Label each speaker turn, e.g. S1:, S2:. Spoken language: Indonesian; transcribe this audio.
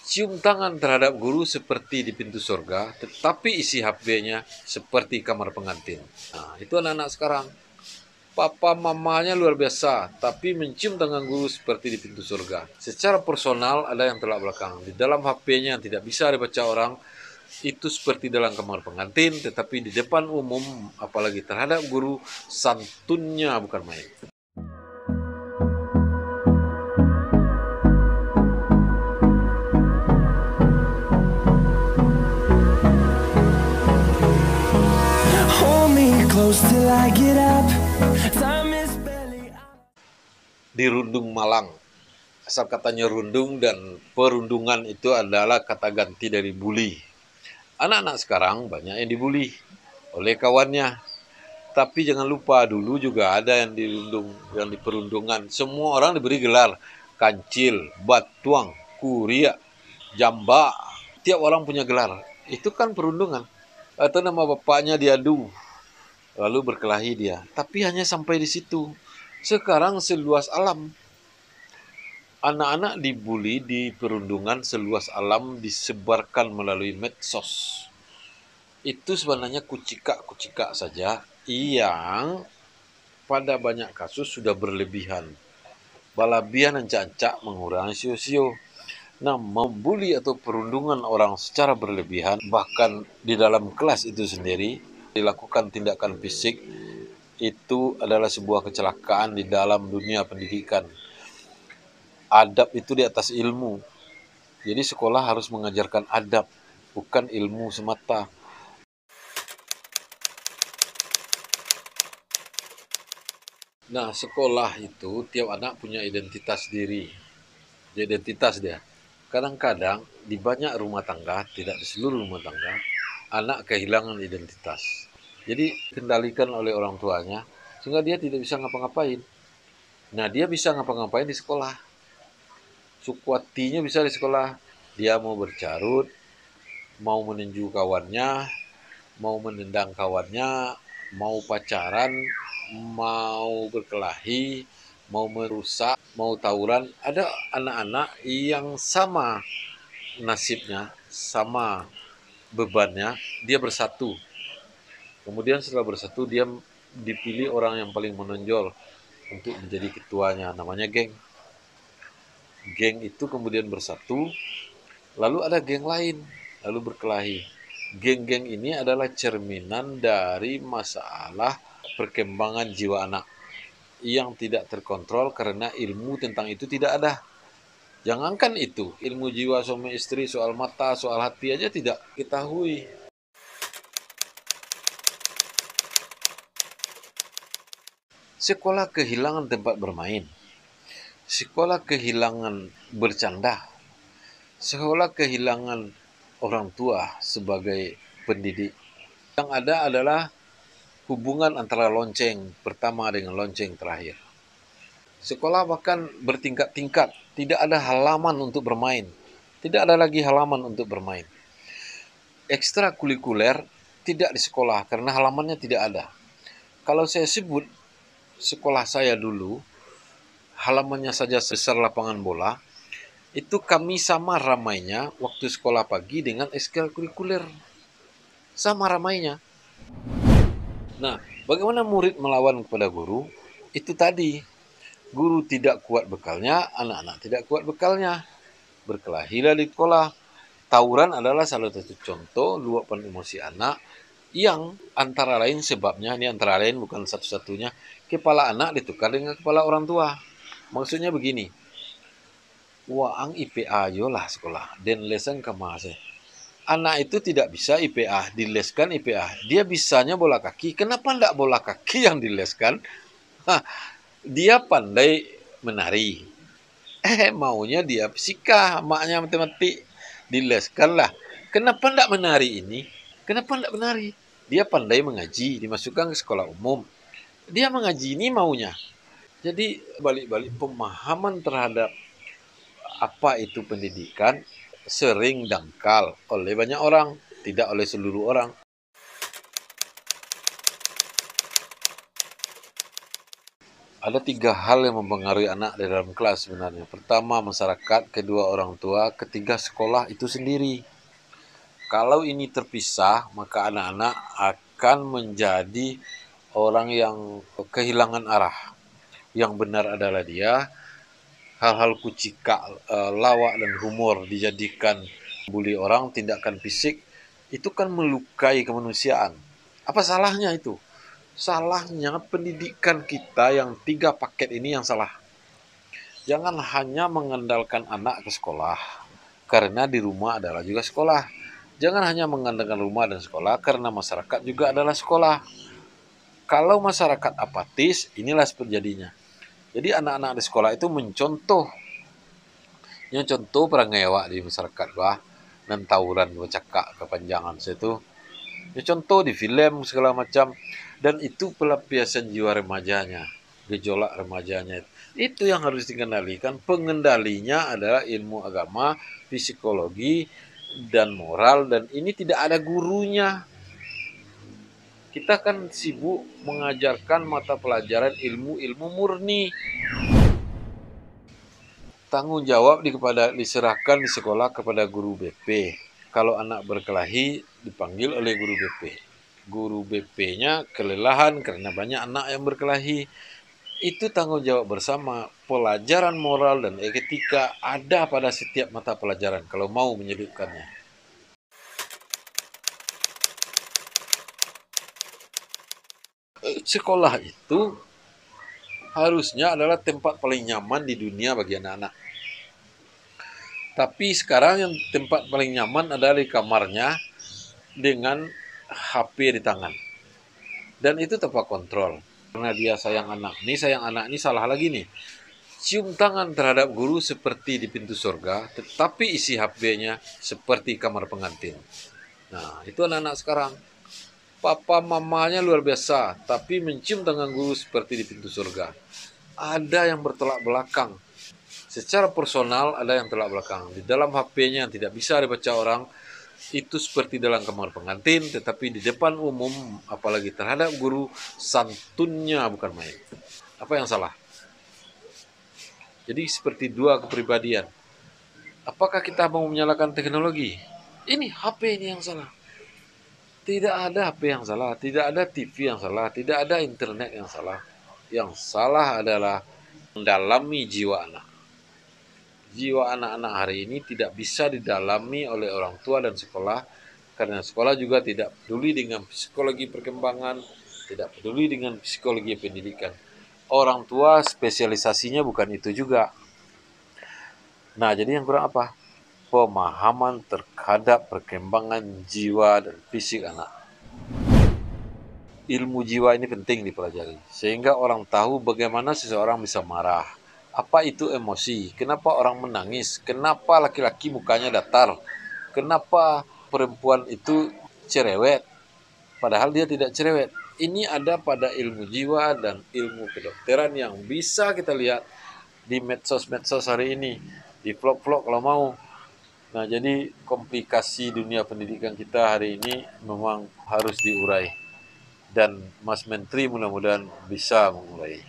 S1: cium tangan terhadap guru seperti di pintu surga, tetapi isi HP-nya seperti kamar pengantin. Nah, itu anak-anak sekarang. Papa mamanya luar biasa, tapi mencium tangan guru seperti di pintu surga. Secara personal ada yang telak belakang. Di dalam HP-nya yang tidak bisa dibaca orang, itu seperti dalam kamar pengantin, tetapi di depan umum, apalagi terhadap guru, santunnya bukan main.
S2: Hold me close till I get up. Time is barely
S1: Di Rundung Malang, asal katanya rundung dan perundungan itu adalah kata ganti dari bully. Anak-anak sekarang banyak yang dibully oleh kawannya. Tapi jangan lupa dulu juga ada yang dirundung, yang di perundungan. Semua orang diberi gelar kancil, batuang, kuria, jamba. Tiap orang punya gelar. Itu kan perundungan. Atau nama bapaknya diadu, lalu berkelahi dia. Tapi hanya sampai di situ. Sekarang seluas alam. Anak-anak dibully di perundungan seluas alam disebarkan melalui medsos. Itu sebenarnya kucika-kucika saja yang pada banyak kasus sudah berlebihan. Balabian ancak-ancak mengurangi sio-sio. Nah, membuli atau perundungan orang secara berlebihan, bahkan di dalam kelas itu sendiri, dilakukan tindakan fisik, itu adalah sebuah kecelakaan di dalam dunia pendidikan. Adab itu di atas ilmu. Jadi sekolah harus mengajarkan adab, bukan ilmu semata. Nah, sekolah itu tiap anak punya identitas diri. Identitas dia. Kadang-kadang di banyak rumah tangga, tidak di seluruh rumah tangga, anak kehilangan identitas. Jadi kendalikan oleh orang tuanya sehingga dia tidak bisa ngapa-ngapain. Nah, dia bisa ngapa-ngapain di sekolah. Sukuatinya bisa di sekolah. Dia mau bercarut, mau meninju kawannya, mau menendang kawannya, mau pacaran, mau berkelahi, mau merusak, mau tawuran. Ada anak-anak yang sama nasibnya, sama bebannya, dia bersatu. Kemudian setelah bersatu, dia dipilih orang yang paling menonjol untuk menjadi ketuanya, namanya geng. Geng itu kemudian bersatu, lalu ada geng lain, lalu berkelahi. Geng-geng ini adalah cerminan dari masalah perkembangan jiwa anak yang tidak terkontrol karena ilmu tentang itu tidak ada. Jangankan itu, ilmu jiwa suami istri, soal mata, soal hati aja tidak ketahui. Sekolah kehilangan tempat bermain. Sekolah kehilangan bercanda. Sekolah kehilangan orang tua sebagai pendidik. Yang ada adalah hubungan antara lonceng pertama dengan lonceng terakhir. Sekolah bahkan bertingkat-tingkat, tidak ada halaman untuk bermain. Tidak ada lagi halaman untuk bermain. Ekstrakurikuler tidak di sekolah karena halamannya tidak ada. Kalau saya sebut sekolah saya dulu, halamannya saja sebesar lapangan bola, itu kami sama ramainya waktu sekolah pagi dengan ekstrakurikuler. Sama ramainya. Nah, bagaimana murid melawan kepada guru? Itu tadi, guru tidak kuat bekalnya, anak-anak tidak kuat bekalnya. Berkelahilah di sekolah. Tawuran adalah salah satu contoh luapan emosi anak yang antara lain sebabnya, ini antara lain bukan satu-satunya, kepala anak ditukar dengan kepala orang tua. Maksudnya begini, waang IPA yolah sekolah, dan lesan kemase. Anak itu tidak bisa IPA, dileskan IPA. Dia bisanya bola kaki, kenapa enggak bola kaki yang dileskan? Hah, dia pandai menari. Maunya dia fisika, maknya matematik. Dileskan lah. Kenapa enggak menari ini? Kenapa enggak menari? Dia pandai mengaji, dimasukkan ke sekolah umum. Dia mengaji ini maunya. Jadi balik-balik pemahaman terhadap apa itu pendidikan sering dangkal oleh banyak orang, tidak oleh seluruh orang. Ada 3 hal yang mempengaruhi anak di dalam kelas sebenarnya. Pertama, masyarakat, kedua orang tua, ketiga sekolah itu sendiri. Kalau ini terpisah, maka anak-anak akan menjadi orang yang kehilangan arah. Yang benar adalah dia, hal-hal kucika, lawak dan humor dijadikan bully orang, tindakan fisik, itu kan melukai kemanusiaan. Apa salahnya itu? Salahnya pendidikan kita yang 3 paket ini yang salah. Jangan hanya mengandalkan anak ke sekolah, karena di rumah adalah juga sekolah. Jangan hanya mengandalkan rumah dan sekolah, karena masyarakat juga adalah sekolah. Kalau masyarakat apatis, inilah seperti jadinya. Jadi anak-anak di sekolah itu mencontoh perangai awak di masyarakat bah, dan tawuran bercakap kepanjangan situ. Ya, contoh di film segala macam, dan itu pelampiasan jiwa remajanya, gejolak remajanya. Itu yang harus dikendalikan. Pengendalinya adalah ilmu agama, psikologi, dan moral, dan ini tidak ada gurunya. Kita kan sibuk mengajarkan mata pelajaran ilmu-ilmu murni. Tanggung jawab diserahkan di sekolah kepada guru BP. Kalau anak berkelahi dipanggil oleh guru BP. Guru BP-nya kelelahan karena banyak anak yang berkelahi. Itu tanggung jawab bersama. Pelajaran moral dan etika ada pada setiap mata pelajaran kalau mau menyelipkannya. Sekolah itu harusnya adalah tempat paling nyaman di dunia bagi anak-anak. Tapi sekarang yang tempat paling nyaman adalah di kamarnya dengan HP di tangan. Dan itu tanpa kontrol. Karena dia sayang anak ini salah lagi nih. Cium tangan terhadap guru seperti di pintu surga, tetapi isi HP-nya seperti kamar pengantin. Nah, itu anak-anak sekarang. Papa mamanya luar biasa, tapi mencium tangan guru seperti di pintu surga. Ada yang bertolak belakang. Secara personal ada yang tolak belakang. Di dalam HP-nya yang tidak bisa dibaca orang, itu seperti dalam kamar pengantin, tetapi di depan umum, apalagi terhadap guru, santunnya bukan main. Apa yang salah? Jadi seperti 2 kepribadian. Apakah kita mau menyalahkan teknologi? Ini HP ini yang salah. Tidak ada HP yang salah, tidak ada TV yang salah, tidak ada internet yang salah. Yang salah adalah mendalami jiwa anak. Jiwa anak-anak hari ini tidak bisa didalami oleh orang tua dan sekolah, karena sekolah juga tidak peduli dengan psikologi perkembangan, tidak peduli dengan psikologi pendidikan. Orang tua spesialisasinya bukan itu juga. Nah, jadi yang kurang apa? Pemahaman terhadap perkembangan jiwa dan fisik anak. Ilmu jiwa ini penting dipelajari, sehingga orang tahu bagaimana seseorang bisa marah. Apa itu emosi? Kenapa orang menangis? Kenapa laki-laki mukanya datar? Kenapa perempuan itu cerewet? Padahal dia tidak cerewet. Ini ada pada ilmu jiwa dan ilmu kedokteran yang bisa kita lihat di medsos-medsos hari ini, di vlog-vlog kalau mau. Nah, jadi komplikasi dunia pendidikan kita hari ini memang harus diurai. Dan Mas Menteri mudah-mudahan bisa mengurai.